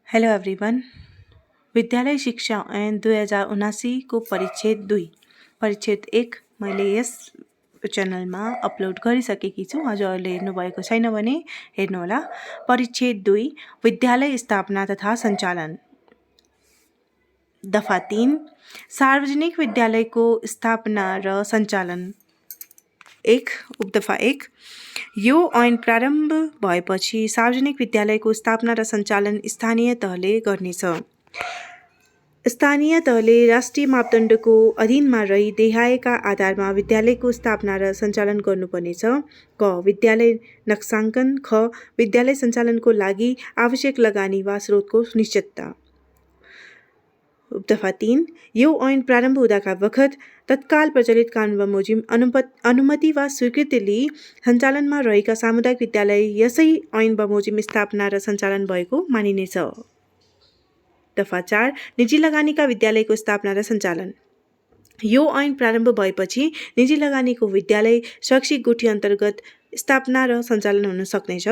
Hello everyone. विद्यालय शिक्षा ऐन 2079 को परिच्छेद 1 मैले यस च्यानलमा अपलोड गरिसकेकी छु। हजुरहरूले हेर्नुभएको छैन भने हेर्नुहोला। परिच्छेद 2 विद्यालय स्थापना तथा सञ्चालन। दफा 3 सार्वजनिक विद्यालयको स्थापना र सञ्चालन। उपदफा 1 यो ऐन प्रारम्भ भएपछि सार्वजनिक विद्यालयको स्थापना र सञ्चालन स्थानीय तहले गर्नेछ। स्थानीय तहले राष्ट्रिय मापदण्डको अधीनमा रही देखाएका आधारमा विद्यालयको स्थापना र सञ्चालन गर्नुपर्नेछ। क विद्यालय नक्साङ्कन। ख विद्यालय सञ्चालनको लागि आवश्यक लगानी वा स्रोतको निश्चितता। उपदफा 3 यो ऐन प्रारम्भ हुँदाका बखत तत्काल प्रचलित कानुन बमोजिम अनुमति वा स्वीकृति लिई सञ्चालनमा रहेका सामुदायिक विद्यालय यसै ऐन बमोजिम स्थापना र सञ्चालन भएको मानिनेछ। दफा 4 निजी लगानीका विद्यालयको स्थापना र सञ्चालन। यो ऐन प्रारम्भ भएपछि निजी लगानीको विद्यालय शैक्षिक गुठी अन्तर्गत स्थापना र सञ्चालन हुन सक्नेछ।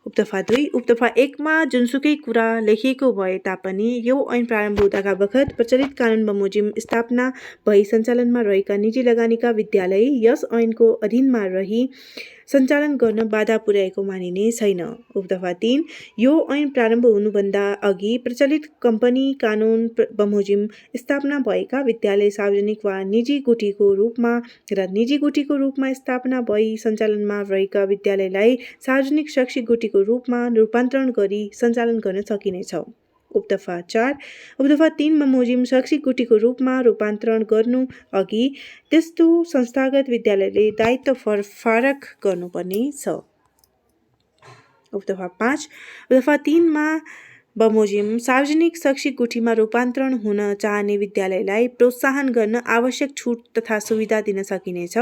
उपदफा 2 उपदफा 1 मा जुनसुकै कुरा लेखिएको भए तापनि यो ऐन प्रारम्भ हुँदाका बखत प्रचलित कानुन बमोजिम स्थापना भई सञ्चालनमा रहेका निजी लगानीका विद्यालय यस ऐनको अधीनमा रही सञ्चालन गर्न बाधा पुर्याएको मानिने छैन। उपदफा 3 यो ऐन प्रारम्भ हुनुभन्दा अघि प्रचलित कम्पनी कानुन बमोजिम स्थापना भएका विद्यालय सार्वजनिक वा निजी गुठीको रूपमा र निजी गुठीको रूपमा स्थापना भई सञ्चालनमा रहेका विद्यालयलाई सार्वजनिक शैक्षिक गुठीको रूपमा रूपान्तरण गरी सञ्चालन गर्न सकिनेछ। उपदफा 4 उपदफा 3 बमोजिम शैक्षिक गुठीको रूपमा रूपान्तरण गर्नु अघि त्यस्तो संस्थागत विद्यालयले दायित्व फरक गर्नुपर्ने छ। उपदफा 5 उपदफा 3 मा बमोजिम सार्वजनिक शैक्षिक गुठीमा रूपान्तरण हुन चाहने विद्यालयलाई प्रोत्साहन गर्न आवश्यक छुट तथा सुविधा दिन सकिनेछ।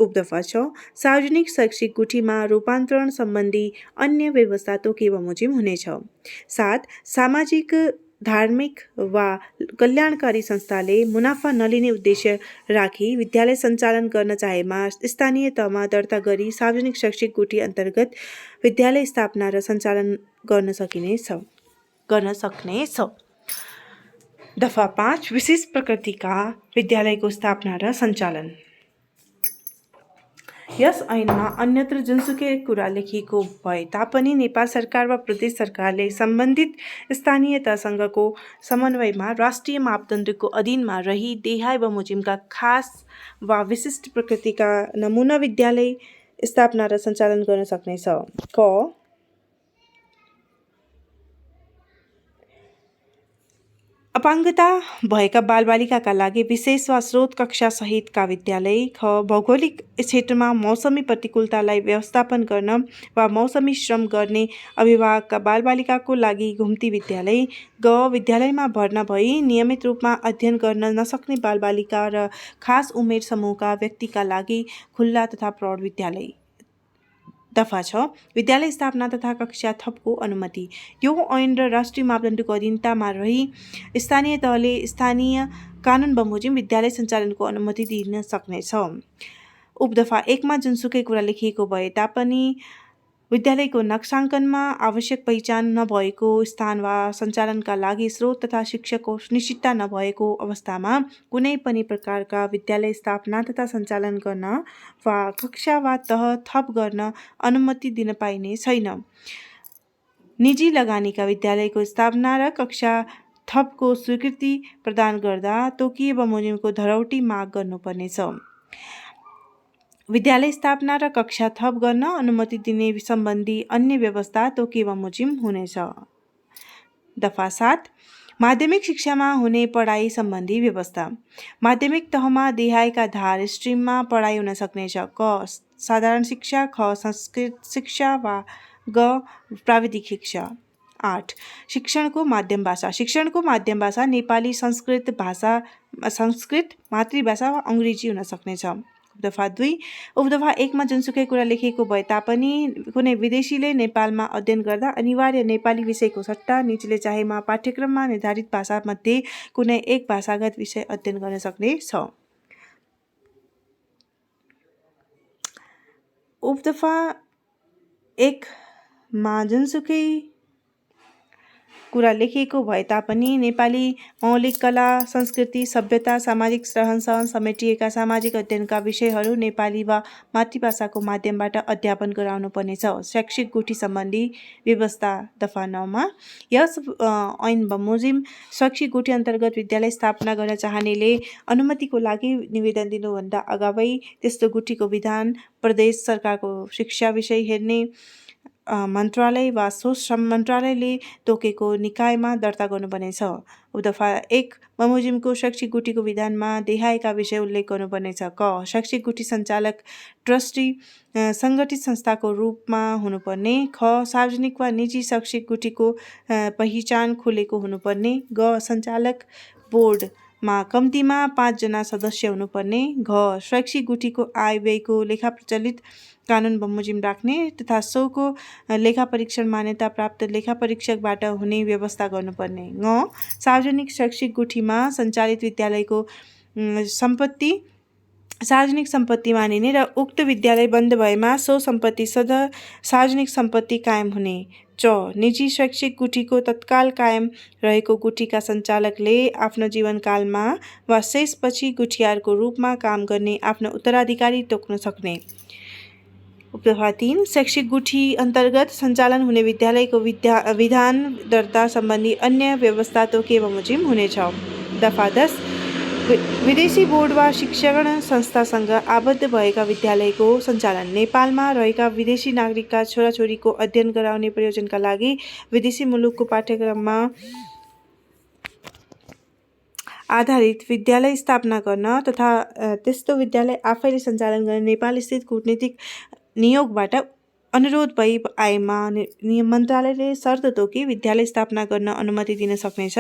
उपदफा 6 सार्वजनिक शैक्षिक गुठीमा रूपान्तरण सम्बन्धी अन्य व्यवस्था तोकी बमोजिम हुनेछ। 7 सामाजिक धार्मिक वा कल्याणकारी संस्थाले मुनाफा नलिने उद्देश्य राखी विद्यालय सञ्चालन गर्न चाहेमा स्थानीय तहमा दर्ता गरी सार्वजनिक शैक्षिक गुठी अन्तर्गत विद्यालय स्थापना र सञ्चालन गर्न सक्नेछ। दफा 5 विशेष प्रकृतिका विद्यालयको स्थापना र सञ्चालन। यस ऐनमा अन्यत्र जुनसुकै कुरा लेखिएको भए तापनि नेपाल सरकार वा प्रदेश सरकारले सम्बन्धित स्थानीय तहसँगको समन्वयमा राष्ट्रिय मापदण्डको अधीनमा रही देहाय बमोजिमका खास वा विशिष्ट प्रकृतिका नमुना विद्यालय स्थापना र सञ्चालन गर्न सक्नेछ। क अपाङ्गता भएका बालबालिकाका लागि विशेष वा स्रोत कक्षा सहितका विद्यालय। ख भौगोलिक क्षेत्रमा मौसमी प्रतिकूलतालाई व्यवस्थापन गर्न वा मौसमी श्रम गर्ने अभिभावकका बालबालिकाको लागि घुम्ती विद्यालय। ग विद्यालयमा भर्ना भई नियमित रूपमा अध्ययन गर्न नसक्ने बालबालिका र खास उमेर समूहका व्यक्तिका लागि खुल्ला तथा प्रौढ विद्यालय। दफा 6 विद्यालय स्थापना तथा कक्षा थपको अनुमति। यो ऐन र राष्ट्रिय मापदण्डको अधीनतामा रही स्थानीय तहले स्थानीय कानुन बमोजिम विद्यालय सञ्चालनको अनुमति दिन सक्नेछ। उपदफा 1 मा जुनसुकै कुरा लेखिएको भए तापनि विद्यालयको नक्साङ्कनमा आवश्यक पहिचान नभएको स्थान वा सञ्चालनका लागि स्रोत तथा शिक्षकको निश्चितता नभएको अवस्थामा कुनै पनि प्रकारका विद्यालय स्थापना तथा सञ्चालन गर्न वा कक्षा वा तह थप गर्न अनुमति दिन पाइने छैन। निजी लगानीका विद्यालयको स्थापना र कक्षा थपको स्वीकृति प्रदान गर्दा तोकिए बमोजिमको धरौटी माग गर्नुपर्नेछ। विद्यालय स्थापना र कक्षा थप गर्न अनुमति दिने सम्बन्धी अन्य व्यवस्था तोकी बमोजिम हुनेछ। दफा 7 माध्यमिक शिक्षामा हुने पढाइ सम्बन्धी व्यवस्था। माध्यमिक तहमा देहाएका धार स्ट्रिममा पढाइ हुन सक्नेछ। क साधारण शिक्षा। ख संस्कृत शिक्षा वा ग प्राविधिक शिक्षा। 8 शिक्षणको माध्यम भाषा। शिक्षणको माध्यम भाषा नेपाली, संस्कृत मातृभाषा वा अङ्ग्रेजी हुन सक्नेछ। उपदफा 2 उपदफा 1 मा जुनसुकै कुरा लेखिएको भए तापनि कुनै विदेशीले नेपालमा अध्ययन गर्दा अनिवार्य नेपाली विषयको सट्टा निजले चाहेमा पाठ्यक्रममा निर्धारित भाषामध्ये कुनै एक भाषागत विषय अध्ययन गर्न सक्ने छ। उपदफा 1 मा जुनसुकै कुरा लेखिएको भए तापनि नेपाली मौलिक कला, संस्कृति, सभ्यता, सामाजिक रहनसहन समेटिएका सामाजिक अध्ययनका विषयहरू नेपाली वा मातृभाषाको माध्यमबाट अध्यापन गराउनु पर्नेछ। शैक्षिक गुठी सम्बन्धी व्यवस्था दफा 9 मा यस ऐन बमोजिम शैक्षिक गुठी अन्तर्गत विद्यालय स्थापना गर्न चाहनेले अनुमतिको लागि निवेदन दिनुभन्दा अगावै त्यस्तो गुठीको विधान प्रदेश सरकारको शिक्षा विषय हेर्ने मन्त्रालय वा सो मन्त्रालयले तोकेको निकायमा दर्ता गर्नुपर्नेछ। उपदफा 1 बमोजिमको शैक्षिक गुठीको विधानमा देखाएका विषय उल्लेख गर्नुपर्नेछ। क शैक्षिक गुठी सञ्चालक ट्रस्टी सङ्गठित संस्थाको रूपमा हुनुपर्ने। ख सार्वजनिक वा निजी शैक्षिक गुठीको पहिचान खुलेको हुनुपर्ने। ग सञ्चालक बोर्डमा कम्तीमा 5 जना सदस्य हुनुपर्ने। घ शैक्षिक गुठीको आय व्ययको लेखा प्रचलित कानुन बमोजिम राख्ने तथा सोको लेखा परीक्षण मान्यता प्राप्त लेखा परीक्षकबाट हुने व्यवस्था गर्नुपर्ने। ङ सार्वजनिक शैक्षिक गुठीमा सञ्चालित विद्यालयको सम्पत्ति सार्वजनिक सम्पत्ति मानिने र उक्त विद्यालय बन्द भएमा सो सम्पत्ति सदा सार्वजनिक सम्पत्ति कायम हुने। च निजी शैक्षिक गुठीको तत्काल कायम रहेको गुठीका सञ्चालकले आफ्नो जीवनकालमा वा शेषपछि गुठियारको रूपमा काम गर्ने आफ्नो उत्तराधिकारी तोक्न सक्ने। उपदफा 3 शैक्षिक गुठी अन्तर्गत सञ्चालन हुने विद्यालयको विधान दर्ता सम्बन्धी अन्य व्यवस्था तोके बमोजिम हुनेछ। दफा 10 विदेशी बोर्ड वा शिक्षण संस्थासँग आबद्ध भएका विद्यालयको सञ्चालन नेपालमा रहेका विदेशी नागरिकका छोराछोरीको अध्ययन गराउने प्रयोजनका लागि विदेशी मुलुकको पाठ्यक्रममा आधारित विद्यालय स्थापना गर्न तथा त्यस्तो विद्यालय आफैले सञ्चालन गर्ने नेपालस्थित कूटनीतिक नियोगबाट अनुरोध भई आएमा मन्त्रालयले शर्त तोकी विद्यालय स्थापना गर्न अनुमति दिन सक्नेछ।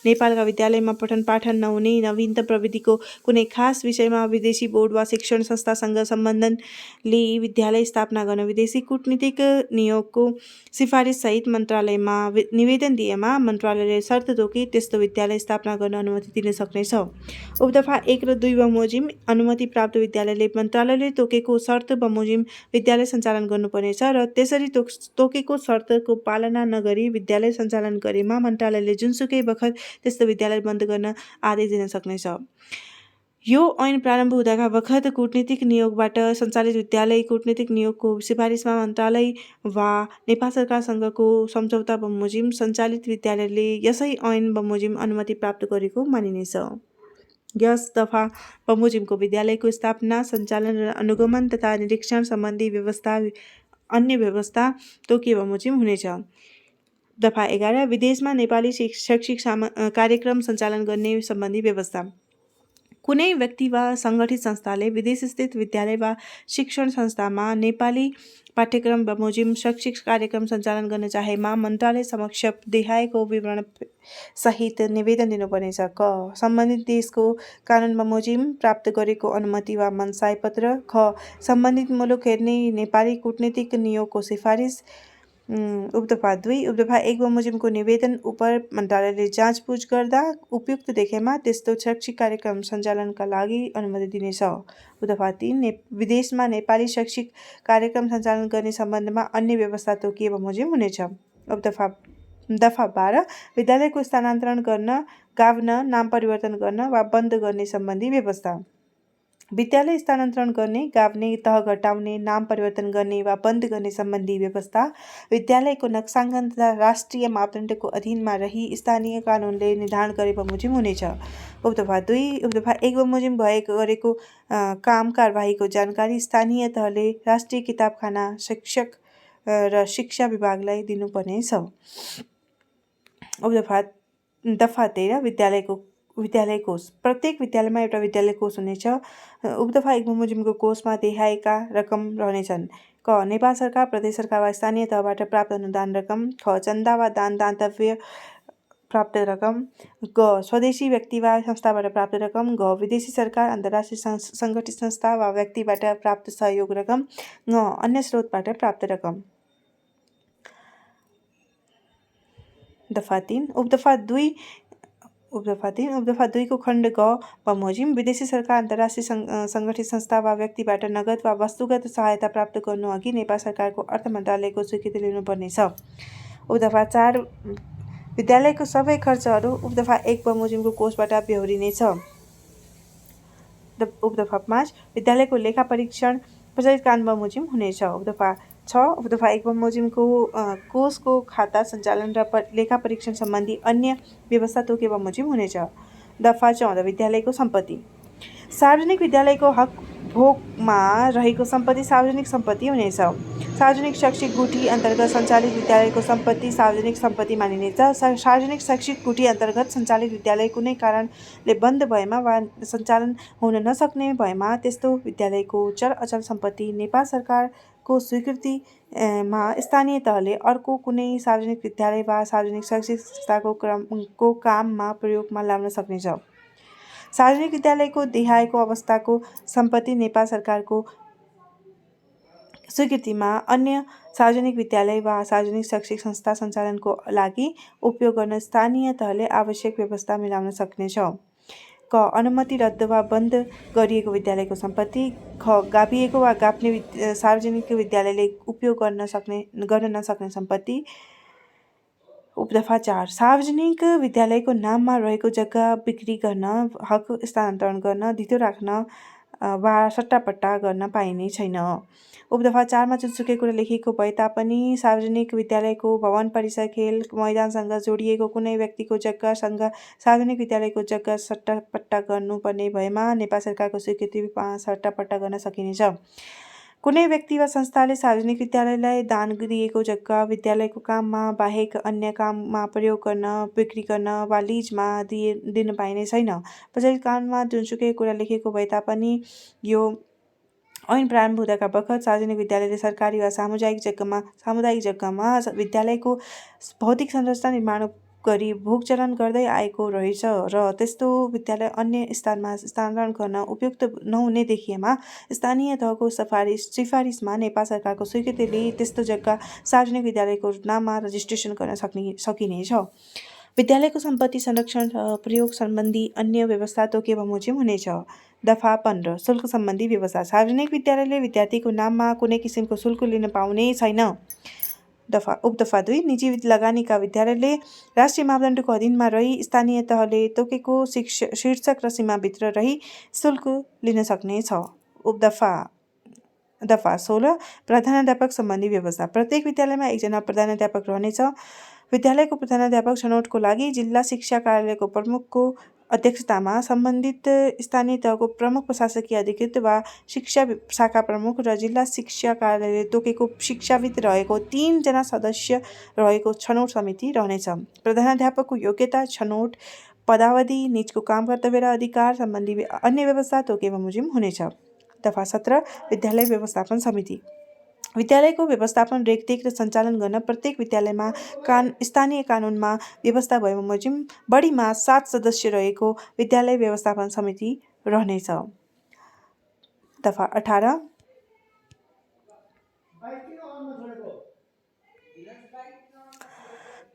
नेपालका विद्यालयमा पठन पाठन नहुने नवीनतम प्रविधिको कुनै खास विषयमा विदेशी बोर्ड वा शिक्षण संस्थासँग सम्बन्धन लिई विद्यालय स्थापना गर्न विदेशी कूटनीतिक नियोगको सिफारिस सहित मन्त्रालयमा निवेदन दिएमा मन्त्रालयले शर्त तोकी त्यस्तो विद्यालय स्थापना गर्न अनुमति दिन सक्नेछ। उपदफा 1 र 2 बमोजिम अनुमति प्राप्त विद्यालयले मन्त्रालयले तोकेको शर्त बमोजिम विद्यालय सञ्चालन गर्नुपर्नेछ र त्यसरी तोकेको शर्तको पालना नगरी विद्यालय सञ्चालन गरेमा मन्त्रालयले जुनसुकै बखत त्यस्तो विद्यालय बन्द गर्न आदेश दिन सक्नेछ। यो ऐन प्रारम्भ हुँदाका बखत कूटनीतिक नियोगबाट सञ्चालित विद्यालय कूटनीतिक नियोगको सिफारिसमा मन्त्रालय वा नेपाल सरकारसँगको सम्झौता बमोजिम सञ्चालित विद्यालयले यसै ऐन बमोजिम अनुमति प्राप्त गरेको मानिनेछ। यस दफा बमोजिमको विद्यालयको स्थापना सञ्चालन र अनुगमन तथा निरीक्षण सम्बन्धी व्यवस्था अन्य व्यवस्था तोकिए बमोजिम हुनेछ। दफा 11 विदेशमा नेपाली शैक्षिक कार्यक्रम सञ्चालन गर्ने सम्बन्धी व्यवस्था। कुनै व्यक्ति वा सङ्गठित संस्थाले विदेशस्थित विद्यालय वा शिक्षण संस्थामा नेपाली पाठ्यक्रम बमोजिम शैक्षिक कार्यक्रम सञ्चालन गर्न चाहेमा मन्त्रालय समक्ष देखाएको विवरण सहित निवेदन दिनुपर्नेछ। क सम्बन्धित देशको कानुन बमोजिम प्राप्त गरेको अनुमति वा मनसाय पत्र। ख सम्बन्धित मुलुक हेर्ने नेपाली कूटनीतिक नियोगको सिफारिस। उपदफा 2 उपदफा 1 बमोजिमको निवेदन उप मन्त्रालयले जाँचबुझ गर्दा उपयुक्त देखेमा त्यस्तो शैक्षिक कार्यक्रम सञ्चालनका लागि अनुमति दिनेछ। उपदफा 3 विदेशमा नेपाली शैक्षिक कार्यक्रम सञ्चालन गर्ने सम्बन्धमा अन्य व्यवस्था तोकिए बमोजिम हुनेछ। दफा 12 विद्यालयको स्थानान्तरण गर्न गाभ्न नाम परिवर्तन गर्न वा बन्द गर्ने सम्बन्धी व्यवस्था। विद्यालय स्थानान्तरण गर्ने गाभ्ने तह घटाउने नाम परिवर्तन गर्ने वा बन्द गर्ने सम्बन्धी व्यवस्था विद्यालयको नक्साङ्कन तथा राष्ट्रिय मापदण्डको अधीनमा रही स्थानीय कानुनले निर्धारण गरे बमोजिम हुनेछ। उपदफा 2 उपदफा 1 बमोजिम गरेको काम कारबाहीको जानकारी स्थानीय तहले राष्ट्रिय किताबखाना शिक्षक र शिक्षा विभागलाई दिनुपर्नेछ। दफा 13 विद्यालय कोष। प्रत्येक विद्यालयमा एउटा विद्यालय कोष हुनेछ। उपदफा 1 बमोजिमको कोषमा देखाएका रकम रहनेछन्। क नेपाल सरकार प्रदेश सरकार वा स्थानीय तहबाट प्राप्त अनुदान रकम। ख चन्दा वा दान दातव्य प्राप्त रकम। ग स्वदेशी व्यक्ति वा संस्थाबाट प्राप्त रकम। घ विदेशी सरकार अन्तर्राष्ट्रिय सङ्गठित संस्था वा व्यक्तिबाट प्राप्त सहयोग रकम। ङ अन्य स्रोतबाट प्राप्त रकम। दफा 3 उपदफा 2 को खण्ड ग बमोजिम विदेशी सरकार अन्तर्राष्ट्रिय सङ्गठित संस्था वा व्यक्तिबाट नगद वा वस्तुगत सहायता प्राप्त गर्नु अघि नेपाल सरकारको अर्थ मन्त्रालयको स्वीकृति लिनुपर्नेछ। उपदफा 4 विद्यालयको सबै खर्चहरू उपदफा 1 बमोजिमको कोषबाट बेहोरिनेछ। उपदफा 5 विद्यालयको लेखा परीक्षण प्रचलित कानुन बमोजिम हुनेछ। उपदफा 6 उपदफा 1 बमोजिमको कोषको खाता सञ्चालन र लेखा परीक्षण सम्बन्धी अन्य व्यवस्था तोके बमोजिम हुनेछ। दफा 14 विद्यालयको सम्पत्ति सार्वजनिक विद्यालयको हक भोगमा रहेको सम्पत्ति सार्वजनिक सम्पत्ति हुनेछ। सार्वजनिक शैक्षिक गुठी अन्तर्गत सञ्चालित विद्यालयको सम्पत्ति सार्वजनिक सम्पत्ति मानिनेछ। सार्वजनिक शैक्षिक गुठी अन्तर्गत सञ्चालित विद्यालय कुनै कारणले बन्द भएमा वा सञ्चालन हुन नसक्ने भएमा त्यस्तो विद्यालयको चल अचल सम्पत्ति नेपाल सरकारको स्वीकृतिमा स्थानीय तहले अर्को कुनै सार्वजनिक विद्यालय वा सार्वजनिक शैक्षिक संस्थाको काममा प्रयोगमा ल्याउन सक्नेछ। सार्वजनिक विद्यालयको देहायको अवस्थाको सम्पत्ति नेपाल सरकारको स्वीकृतिमा अन्य सार्वजनिक विद्यालय वा सार्वजनिक शैक्षिक संस्था सञ्चालनको लागि उपयोग गर्न स्थानीय तहले आवश्यक व्यवस्था मिलाउन सक्नेछ। क अनुमति रद्द वा बन्द गरिएको विद्यालयको सम्पत्ति। ख गाभिएको वा गाप्ने सार्वजनिक विद्यालयले उपयोग गर्न नसक्ने सम्पत्ति। उपदफा 4 सार्वजनिक विद्यालयको नाममा रहेको जग्गा बिक्री गर्न, हक स्थानान्तरण गर्न, धितो राख्न वा सट्टापट्टा गर्न पाइने छैन। उपदफा 4 मा जुनसुकै कुरा लेखिएको भए तापनि सार्वजनिक विद्यालयको भवन परिसर खेल मैदानसँग जोडिएको कुनै व्यक्तिको जग्गासँग सार्वजनिक विद्यालयको जग्गा सट्टापट्टा गर्नुपर्ने भएमा नेपाल सरकारको स्वीकृतिमा सट्टापट्टा गर्न सकिनेछ। कुनै व्यक्ति वा संस्थाले सार्वजनिक विद्यालयलाई दान दिएको जग्गा विद्यालयको काममा बाहेक अन्य काममा प्रयोग गर्न, बिक्री गर्न वा लिजमा दिन पाइने छैन। प्रचलित कानुनमा जुनसुकै कुरा लेखेको भए तापनि यो ऐन प्रारम्भ हुँदाका बखत सार्वजनिक विद्यालयले सरकारी वा सामुदायिक जग्गामा विद्यालयको भौतिक संरचना निर्माण गरी भोगचलन गर्दै आएको रहेछ र त्यस्तो विद्यालय अन्य स्थानमा स्थानान्तरण गर्न उपयुक्त नहुने देखिएमा स्थानीय तहको सिफारिसमा नेपाल सरकारको स्वीकृतिले त्यस्तो जग्गा सार्वजनिक विद्यालयको नाममा रजिस्ट्रेसन गर्न सकिनेछ। विद्यालयको सम्पत्ति संरक्षण र प्रयोग सम्बन्धी अन्य व्यवस्था तोके बमोजिम हुनेछ। दफा 15 शुल्क सम्बन्धी व्यवस्था सार्वजनिक विद्यालयले विद्यार्थीको नाममा कुनै किसिमको शुल्क लिन पाउने छैन। उपदफा 2 निजी लगानीका विद्यालयले राष्ट्रिय मापदण्डको अधीनमा रही स्थानीय तहले तोकेको शीर्षक र सीमाभित्र रही शुल्क लिन सक्नेछ। दफा 16 प्रधानाध्यापक सम्बन्धी व्यवस्था प्रत्येक विद्यालयमा एकजना प्रधानाध्यापक रहनेछ। विद्यालयको प्रधानाध्यापक छनौटको लागि जिल्ला शिक्षा कार्यालयको प्रमुखको अध्यक्षतामा सम्बन्धित स्थानीय तहको प्रमुख प्रशासकीय अधिकृत वा शिक्षा शाखा प्रमुख र जिल्ला शिक्षा कार्यालयले तोकेको शिक्षाविद रहेको 3 जना सदस्य रहेको छनौट समिति रहनेछ। प्रधानाध्यापकको योग्यता, छनौट पदावधि, निजको काम कर्तव्य र अधिकार सम्बन्धी अन्य व्यवस्था तोके बमोजिम हुनेछ। दफा 17 विद्यालय व्यवस्थापन समिति विद्यालयको व्यवस्थापन, रेखदेख र सञ्चालन गर्न प्रत्येक विद्यालयमा स्थानीय कानुनमा व्यवस्था भए बमोजिम बढीमा 7 सदस्य रहेको विद्यालय व्यवस्थापन समिति रहनेछ। दफा 18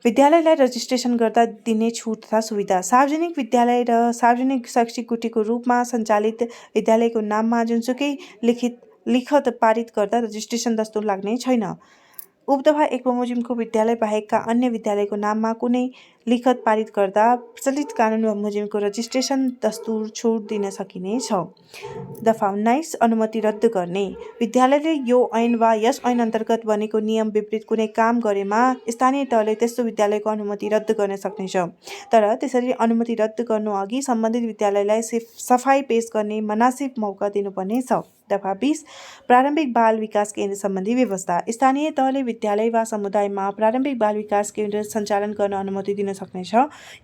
विद्यालयलाई रजिस्ट्रेसन गर्दा दिने छुट तथा सुविधा सार्वजनिक विद्यालय र सार्वजनिक शैक्षिक गुठीको रूपमा सञ्चालित विद्यालयको नाममा जुनसुकै लिखत पारित गर्दा रजिस्ट्रेसन दस्तुर लाग्ने छैन। उपदफा 1 बमोजिमको विद्यालय बाहेकका अन्य विद्यालयको नाममा कुनै लिखत पारित गर्दा प्रचलित कानुन बमोजिमको रजिस्ट्रेसन दस्तुर छुट दिन सकिनेछ। दफा 19 अनुमति रद्द गर्ने विद्यालयले यो ऐन वा यस ऐन अन्तर्गत बनेको नियम विपरीत कुनै काम गरेमा स्थानीय तहले त्यस्तो विद्यालयको अनुमति रद्द गर्न सक्नेछ। तर त्यसरी अनुमति रद्द गर्नु अघि सम्बन्धित विद्यालयलाई सफाई पेश गर्ने मनासिब मौका दिनुपर्नेछ। दफा 20 प्रारम्भिक बाल विकास केन्द्र सम्बन्धी व्यवस्था स्थानीय तहले विद्यालय वा समुदायमा प्रारम्भिक बाल विकास केन्द्र सञ्चालन गर्न अनुमति दिन सक्नेछ।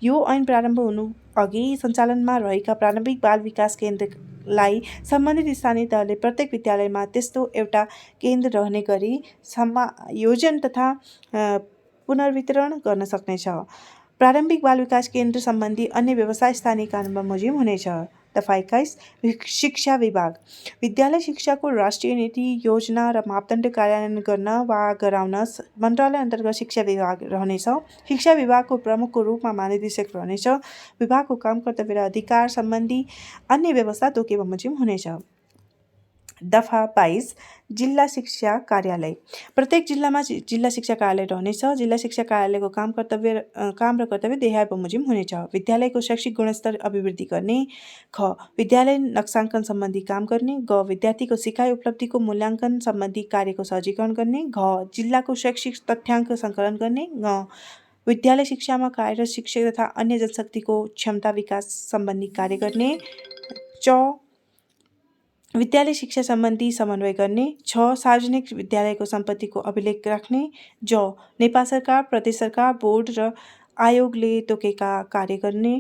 यो ऐन प्रारम्भ हुनु अघि सञ्चालनमा रहेका प्रारम्भिक बाल विकास केन्द्रलाई सम्बन्धित स्थानीय तहले प्रत्येक विद्यालयमा त्यस्तो एउटा केन्द्र रहने गरी समायोजन तथा पुनर्वितरण गर्न सक्नेछ। प्रारम्भिक बाल विकास केन्द्र सम्बन्धी अन्य व्यवस्था स्थानीय कानुन बमोजिम हुनेछ। दफा 21 शिक्षा विभाग विद्यालय शिक्षाको राष्ट्रिय नीति, योजना र मापदण्ड कार्यान्वयन गर्न वा गराउन मन्त्रालय अन्तर्गत शिक्षा विभाग रहनेछ। शिक्षा विभागको प्रमुखको रूपमा महानिर्देशक रहनेछ। विभागको काम कर्तव्य र अधिकार सम्बन्धी अन्य व्यवस्था तोके बमोजिम हुनेछ। दफा 22 जिल्ला शिक्षा कार्यालय। प्रत्येक जिल्लामा जिल्ला शिक्षा कार्यालय रहनेछ। जिल्ला शिक्षा कार्यालयको काम र कर्तव्य देहाय बमोजिम हुनेछ। विद्यालयको शैक्षिक गुणस्तर अभिवृद्धि गर्ने। ख. विद्यालय नक्साङ्कन सम्बन्धी काम गर्ने। ग. विद्यार्थीको सिकाइ उपलब्धिको मूल्याङ्कन सम्बन्धी कार्यको सहजीकरण गर्ने। घ. जिल्लाको शैक्षिक तथ्याङ्क सङ्कलन गर्ने। ङ. विद्यालय शिक्षामा कार्यरत शिक्षक तथा अन्य जनशक्तिको क्षमता विकास सम्बन्धी कार्य गर्ने। च. विद्यालय शिक्षा सम्बन्धी समन्वय गर्ने। छ. सार्वजनिक विद्यालयको सम्पत्तिको अभिलेख राख्ने। ज. नेपाल सरकार, प्रदेश सरकार, बोर्ड र आयोगले तोकेका कार्य गर्ने।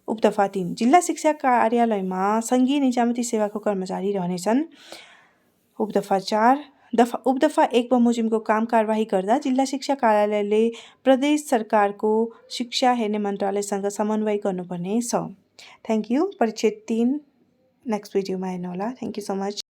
उपदफा 3 जिल्ला शिक्षा कार्यालयमा सङ्घीय निजामती सेवाको कर्मचारी रहनेछन्। उपदफा 4 उपदफा 1 बमोजिमको काम कारबाही गर्दा जिल्ला शिक्षा कार्यालयले प्रदेश सरकारको शिक्षा हेर्ने मन्त्रालयसँग समन्वय गर्नुपर्ने छ। Thank you. परिच्छेद 3 नेक्स्ट भिडियोमा हेर्नुहोला। Thank you so much.